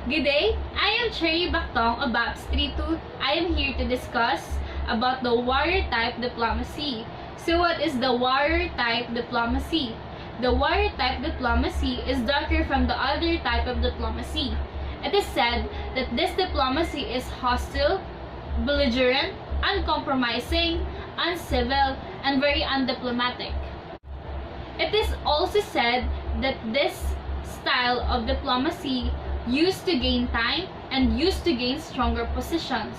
Good day, I am Cherry Bactong of BAPS 32. I am here to discuss about the warrior type diplomacy. So what is the warrior type diplomacy? The warrior type diplomacy is darker from the other type of diplomacy. It is said that this diplomacy is hostile, belligerent, uncompromising, uncivil, and very undiplomatic. It is also said that this style of diplomacy used to gain time and used to gain stronger positions.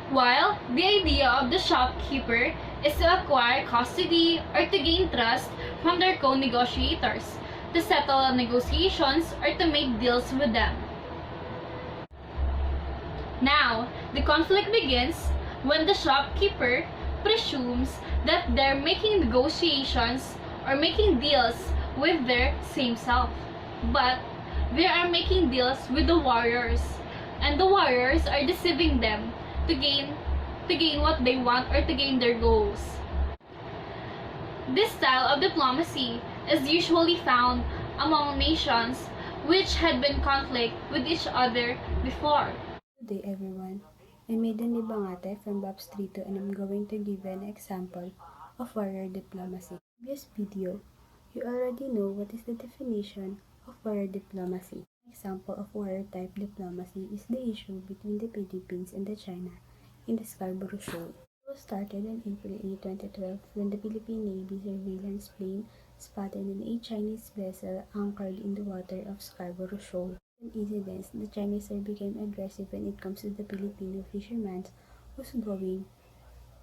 While the idea of the shopkeeper is to acquire custody or to gain trust from their co-negotiators, to settle negotiations or to make deals with them. Now, the conflict begins when the shopkeeper presumes that they're making negotiations or making deals with their same self. But they are making deals with the warriors, and the warriors are deceiving them to gain what they want or to gain their goals. This style of diplomacy is usually found among nations which had been conflict with each other before. Good day everyone, I'm Maiden Libangate from BAPS 32 and I'm going to give an example of warrior diplomacy. In this video, you already know what is the definition of warrior diplomacy. An example of warrior type diplomacy is the issue between the Philippines and the China in the Scarborough Shoal. It was started on April 8, 2012 when the Philippine Navy surveillance plane spotted a Chinese vessel anchored in the water of Scarborough Shoal. Incidents, the Chinese became aggressive when it comes to the Filipino fishermen who's going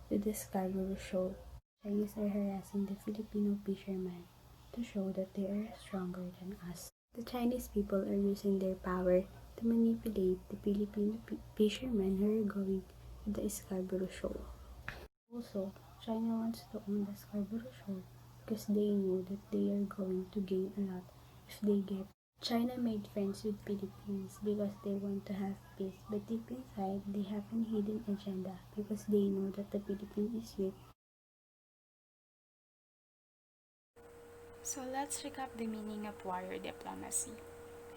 to the Scarborough Shoal. Chinese are harassing the Filipino fishermen to show that they are stronger than us. The Chinese people are using their power to manipulate the Filipino fishermen who are going to the Scarborough Shoal. Also, China wants to own the Scarborough Shoal because they know that they are going to gain a lot if they get. China made friends with Philippines because they want to have peace, but deep inside, they have a hidden agenda because they know that the Philippines is weak. So let's recap the meaning of warrior diplomacy.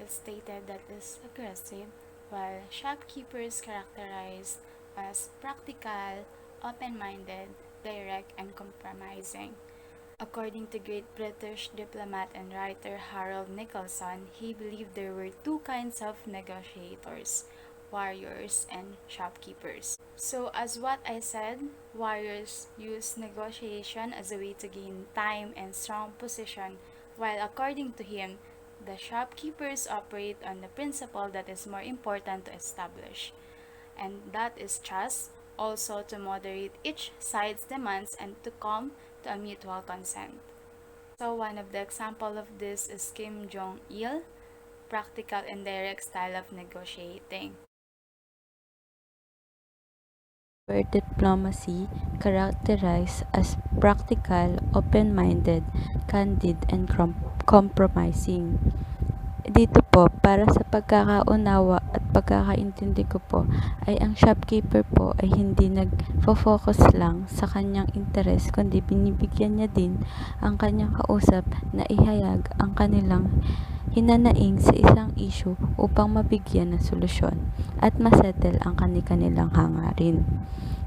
It's stated that it's aggressive, while shopkeepers characterized as practical, open-minded, direct, and compromising. According to great British diplomat and writer Harold Nicolson, he believed there were two kinds of negotiators, warriors and shopkeepers. So as what I said, warriors use negotiation as a way to gain time and strong position, while according to him, the shopkeepers operate on the principle that is more important to establish, and that is trust, also to moderate each side's demands and to come to a mutual consent. So one of the example of this is Kim Jong-il, practical and direct style of negotiating. Where diplomacy characterized as practical, open-minded, candid, and compromising. Dito po, para sa pagkakaunawa at pagkakaintindi ko po, ay ang shopkeeper po ay hindi nag-focus lang sa kanyang interes, kundi binibigyan niya din ang kanyang kausap na ihayag ang kanilang hinanaing sa isang issue upang mabigyan ng solusyon at masettle ang kanilang hangarin.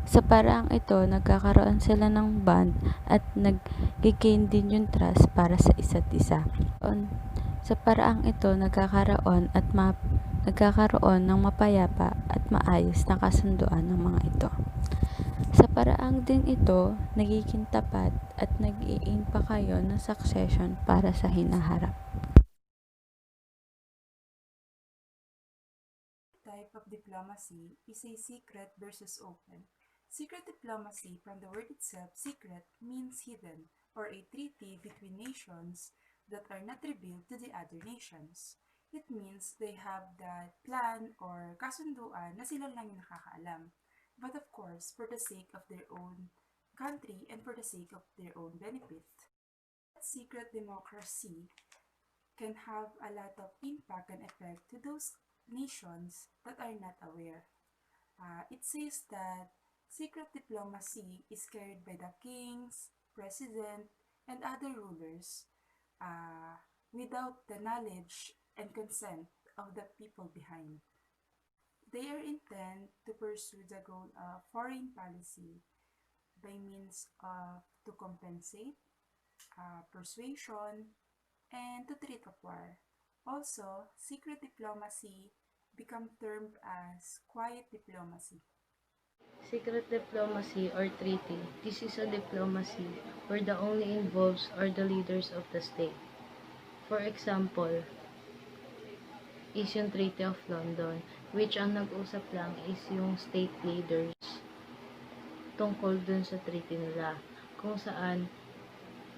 Sa paraang ito, nagkakaroon sila ng bond at nag-gain din yung trust para sa isa't isa. Sa paraang ito, nagkakaroon ng mapayapa at maayos na kasunduan ng mga ito. Sa paraang din ito, nagiging tapat at nag-i-aim pa kayo ng succession para sa hinaharap. Type of diplomacy is a secret versus open. Secret diplomacy, from the word itself, secret means hidden, or a treaty between nations that are not revealed to the other nations. It means they have that plan or kasunduan na sila lang yung nakakaalam. But of course, for the sake of their own country and for the sake of their own benefit. That secret democracy can have a lot of impact and effect to those nations that are not aware. It says that secret diplomacy is carried by the kings, president, and other rulers without the knowledge and consent of the people behind. They are intent to pursue the goal of foreign policy by means of to compensate, persuasion, and to treat of war. Also, secret diplomacy become termed as quiet diplomacy. Secret diplomacy or treaty. This is a diplomacy where the only involves are the leaders of the state. For example, is yung Treaty of London, which ang nag-usap lang is yung state leaders tungkol dun sa treaty nila, kung saan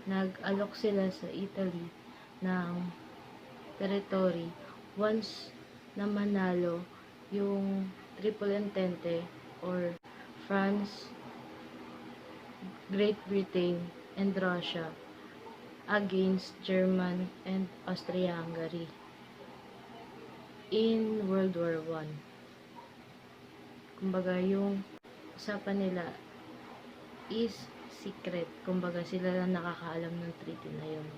nag-alok sila sa Italy ng territory once na manalo yung Triple Entente or France, Great Britain, and Russia against German and Austria-Hungary in World War I. Kumbaga, yung usapan nila is secret. Kumbaga, sila lang nakakaalam ng treaty na yun.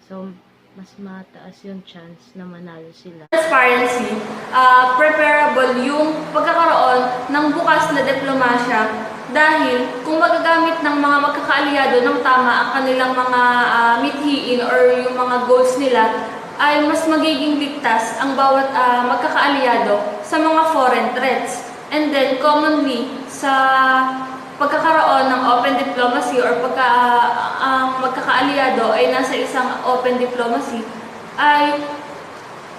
So, mas mataas yung chance na manalo sila. Transparency, preferable yung pagkakaroon ng bukas na diplomasya dahil kung magagamit ng mga magkakaalyado ng tama ang kanilang mga mithiin or yung mga goals nila, ay mas magiging ligtas ang bawat magkakaalyado sa mga foreign threats. And then, commonly, sa pagkakaroon ng open diplomacy or ang magkakaalyado ay nasa isang open diplomacy, ay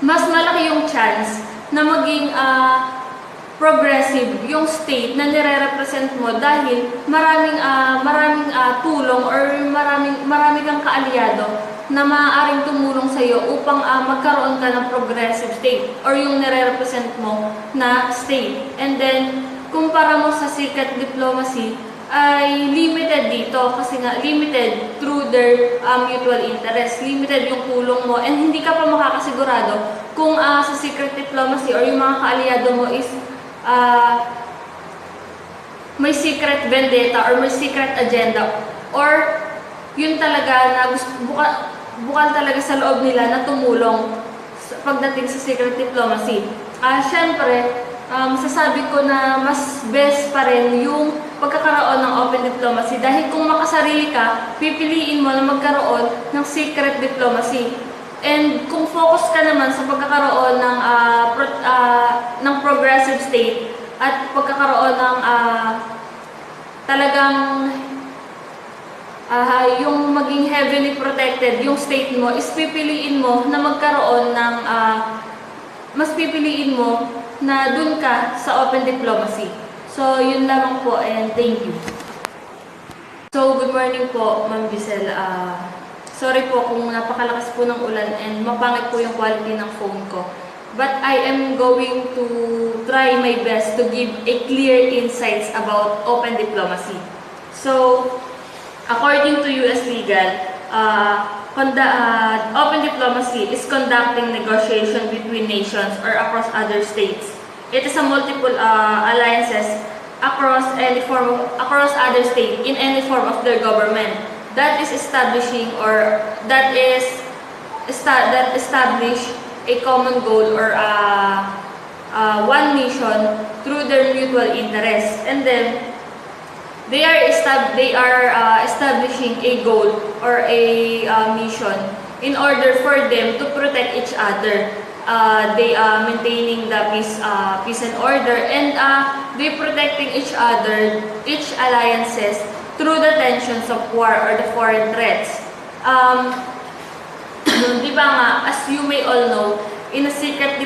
mas malaki yung chance na maging progressive yung state na nire-represent mo dahil maraming tulong or marami kang kaalyado na maaaring tumulong sa iyo upang magkaroon ka ng progressive state or yung nire-represent mo na state. And then, kumpara mo sa secret diplomacy, ay limited dito kasi nga limited through their mutual interest. Limited yung tulong mo and hindi ka pa makakasigurado kung sa secret diplomacy or yung mga kaalyado mo is may secret vendetta or may secret agenda or yun talaga na bukal talaga sa loob nila na tumulong pagdating sa secret diplomacy. Siyempre, masasabi ko na mas best pa rin yung pagkakaroon ng open diplomacy dahil kung makasarili ka, pipiliin mo na magkaroon ng secret diplomacy. And kung focus ka naman sa pagkakaroon ng progressive state at pagkakaroon ng talagang yung maging heavily protected yung state mo, is pipiliin mo na magkaroon ng mas pipiliin mo na dun ka sa open diplomacy. So, yun lamang po and thank you. So, good morning po, Ma'am Bisel. Sorry po kung napakalakas po ng ulan and mapangit po yung quality ng phone ko. But I am going to try my best to give a clear insights about open diplomacy. So, according to US Legal, open diplomacy is conducting negotiation between nations or across other states. It is a multiple alliances across other states in any form of their government that is establishing or that establish a common goal or one nation through their mutual interests, and then they are establishing a goal or a mission in order for them to protect each other. They are maintaining the peace and order, and they protecting each other, each alliances through the tensions of war or the foreign threats. Di ba nga, as you may all know, in a secret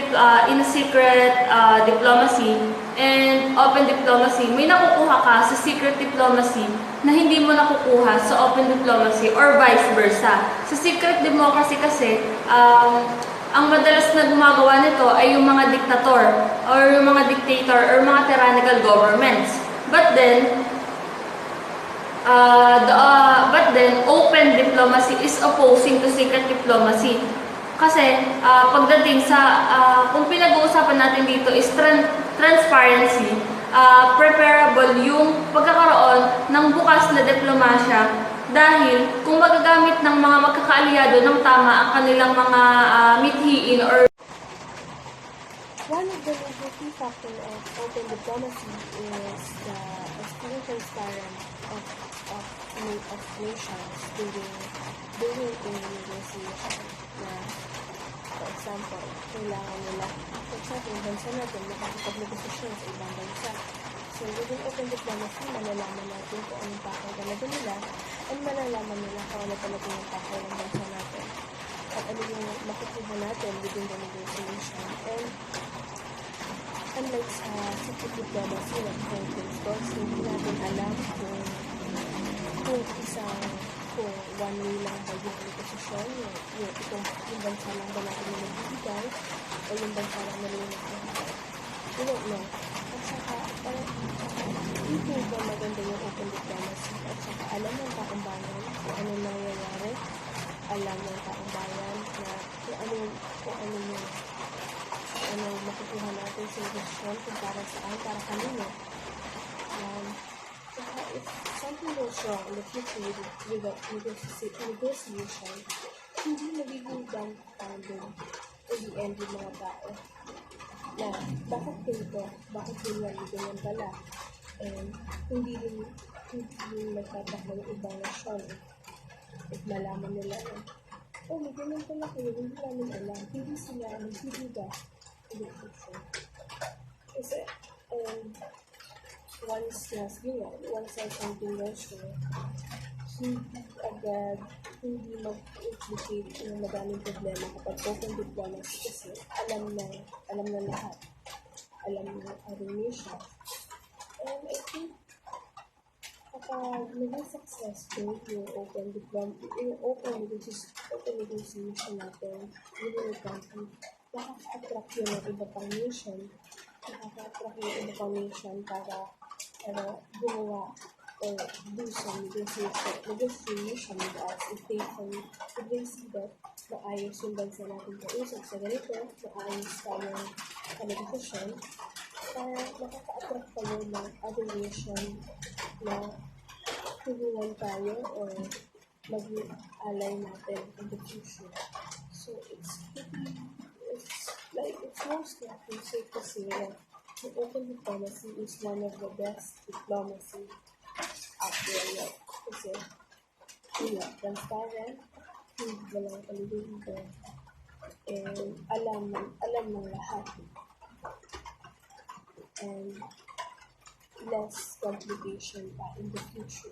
diplomacy and open diplomacy, may nakukuha ka sa secret diplomacy na hindi mo nakukuha sa open diplomacy or vice versa. Sa secret democracy kasi, ang madalas na gumagawa nito ay yung mga diktator or yung mga dictator or mga tyrannical governments. But then open diplomacy is opposing to secret diplomacy. Kasi pagdating sa kung pinag-uusapan natin dito is transparency, preferable yung pagkakaroon ng bukas na diplomasya dahil kung magagamit ng mga magkakaalyado ng tama ang kanilang mga mithiin or One of the major key factors of open diplomacy is the being transparent of nations during a negotiation. Na, for example, kailangan nila, for example, yung bansa natin makakapag-negosasyon sa ibang bansa. So, within open diplomacy, malalaman natin kung anong pakay talaga nila and malalaman nila kung ano talaga yung pakay ng bansa natin at ano yung makukuha natin within the negotiation. And unlike sa secret diplomacy na behind closed doors, hindi natin alam kung one way lang ba yung negosasyon, yung bansa lang ba natin yung nagbibigay o yung bansa lang na yung nagbibigay. We don't know. At saka, dito ba maganda yung open diplomacy at saka alam ng taong bayan kung ano nangyayari, alam ng taong bayan na kung ano makukuha natin sa negosasyon kung para saan, para kanino. Saka if something goes wrong in the future with a negotiation, hindi magiging dumbfounded in the end yung mga tao na bakit ganito, bakit ganyan pala, and hindi rin nagtatakbo ng ibang nasyon if malaman nila na may ganyan pala kayo, hindi namin alam, hindi sila nagsibiga in the future. Kasi once something goes wrong, hindi mag-implicate ng madaming problema kapag open diplomacy kasi alam na lahat. Alam ng other nation. And I think kapag naging successful yung open negotiation natin within the country, nakaka-attract yun ng iba pang nation. Nakaka-attract yung iba pang nation para gumawa or do some negotiation with us if they see that maayos yung bansa natin kausap sa ganito, maayos tayong negosasyon, para makaka-attract tayo ng other nation na tulungan tayo or maging ally natin in the future. So it's most likely safe to say that the open diplomacy is one of the best diplomacy out there yet. Kasi, transparent, hindi walang paliligo, and alam ng lahat. And less complication pa in the future.